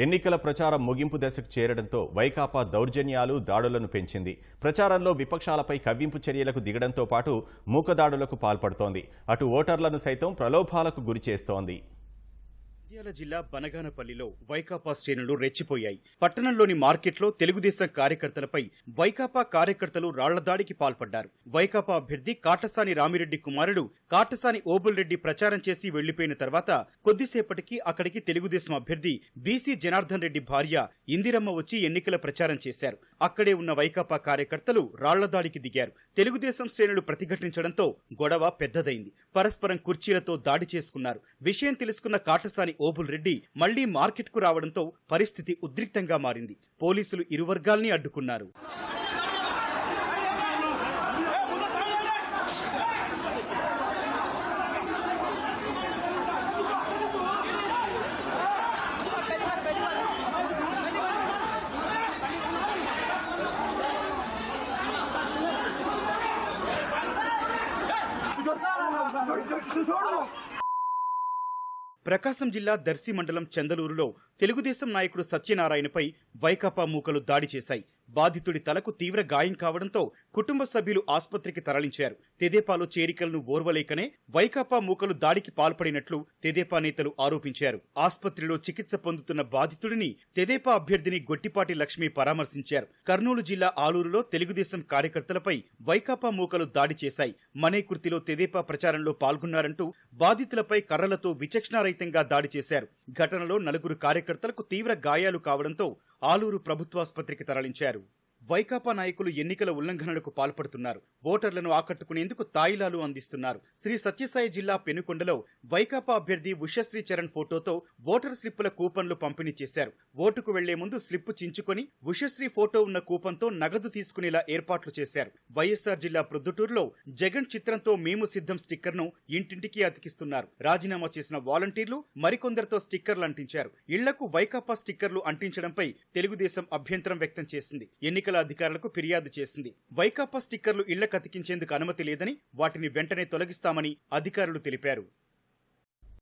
ఎన్నికల ప్రచారం ముగింపు దశకు చేరడంతో వైకాపా దౌర్జన్యాలు, దాడులను పెంచింది. ప్రచారంలో విపక్షాలపై కవ్వింపు చర్యలకు దిగడంతో పాటు మూకదాడులకు పాల్పడుతోంది. అటు ఓటర్లను సైతం ప్రలోభాలకు గురిచేస్తోంది. నంద్యాల జిల్లా బనగానపల్లిలో వైకాపా శ్రేణులు రెచ్చిపోయాయి. పట్టణంలోని మార్కెట్లో తెలుగుదేశం కార్యకర్తలపై వైకాపా కార్యకర్తలు రాళ్లదాడికి పాల్పడ్డారు. వైకాపా అభ్యర్థి కాటసాని రామిరెడ్డి కుమారుడు కాటసాని ఓబుల్ రెడ్డి ప్రచారం చేసి వెళ్లిపోయిన తర్వాత కొద్దిసేపటికి అక్కడికి తెలుగుదేశం అభ్యర్థి బీసీ జనార్దన్ రెడ్డి భార్య ఇందిరమ్మ వచ్చి ఎన్నికల ప్రచారం చేశారు. అక్కడే ఉన్న వైకాపా కార్యకర్తలు రాళ్లదాడికి దిగారు. తెలుగుదేశం శ్రేణులు ప్రతిఘటించడంతో గొడవ పెద్దదైంది. పరస్పరం కుర్చీలతో దాడి చేసుకున్నారు. విషయం తెలుసుకున్న కాటసాని ఓబుల్ రెడ్డి మళ్లీ మార్కెట్కు రావడంతో పరిస్థితి ఉద్రిక్తంగా మారింది. పోలీసులు ఇరు వర్గాల్ని అడ్డుకున్నారు. ప్రకాశం జిల్లా దర్శి మండలం చందలూరులో తెలుగుదేశం నాయకుడు సత్యనారాయణపై వైకాపా మూకలు దాడి చేశాయి. బాధితుడి తలకు తీవ్ర గాయం కావడంతో కుటుంబ సభ్యులు ఆస్పత్రికి తరలించారు. తెదేపాలో చేరికలను ఓర్వలేకనే వైకాపా మూకలు దాడికి పాల్పడినట్లు తెదేపా నేతలు ఆరోపించారు. ఆస్పత్రిలో చికిత్స పొందుతున్న బాధితుడిని తెదేపా అభ్యర్థిని గొట్టిపాటి లక్ష్మి పరామర్శించారు. కర్నూలు జిల్లా ఆలూరులో తెలుగుదేశం కార్యకర్తలపై వైకాపా మూకలు దాడి చేశాయి. మనేకుర్తిలో తెదేపా ప్రచారంలో పాల్గొన్నారంటూ బాధితులపై కర్రలతో విచక్షణారహితంగా దాడి చేశారు. ఘటనలో 4 కార్యకర్తలకు తీవ్ర గాయాలు కావడంతో ఆలూరు ప్రభుత్వాసుపత్రికి తరలించారు. వైకాపా నాయకులు ఎన్నికల ఉల్లంఘనలకు పాల్పడుతున్నారు. ఓటర్లను ఆకట్టుకునేందుకు తాయిలాలు అందిస్తున్నారు. శ్రీ సత్యసాయి జిల్లా పెనుకొండలో వైకాపా అభ్యర్థి ఉషశ్రీ చరణ్ ఫోటోతో ఓటర్ స్లిప్పుల కూపన్లు పంపిణీ చేశారు. ఓటుకు వెళ్లే ముందు స్లిప్పు చించుకొని ఉషశ్రీ ఫోటో ఉన్న కూపన్తో నగదు తీసుకునేలా ఏర్పాట్లు చేశారు. వైఎస్ఆర్ జిల్లా ప్రొద్దుటూరులో జగన్ చిత్రంతో మేము సిద్ధం స్టిక్కర్ను ఇంటింటికి అతికిస్తున్నారు. రాజీనామా చేసిన వాలంటీర్లు మరికొందరితో స్టిక్కర్లు అంటించారు. ఇళ్లకు వైకాపా స్టిక్కర్లు అంటించడంపై తెలుగుదేశం అభ్యంతరం వ్యక్తం చేసింది. ఎన్నికల అధికారులకు ఫిర్యాదు చేసింది. వైకాపా స్టిక్కర్లు ఇళ్లకు అతికించేందుకు అనుమతి లేదని, వాటిని వెంటనే తొలగిస్తామని అధికారులు తెలిపారు.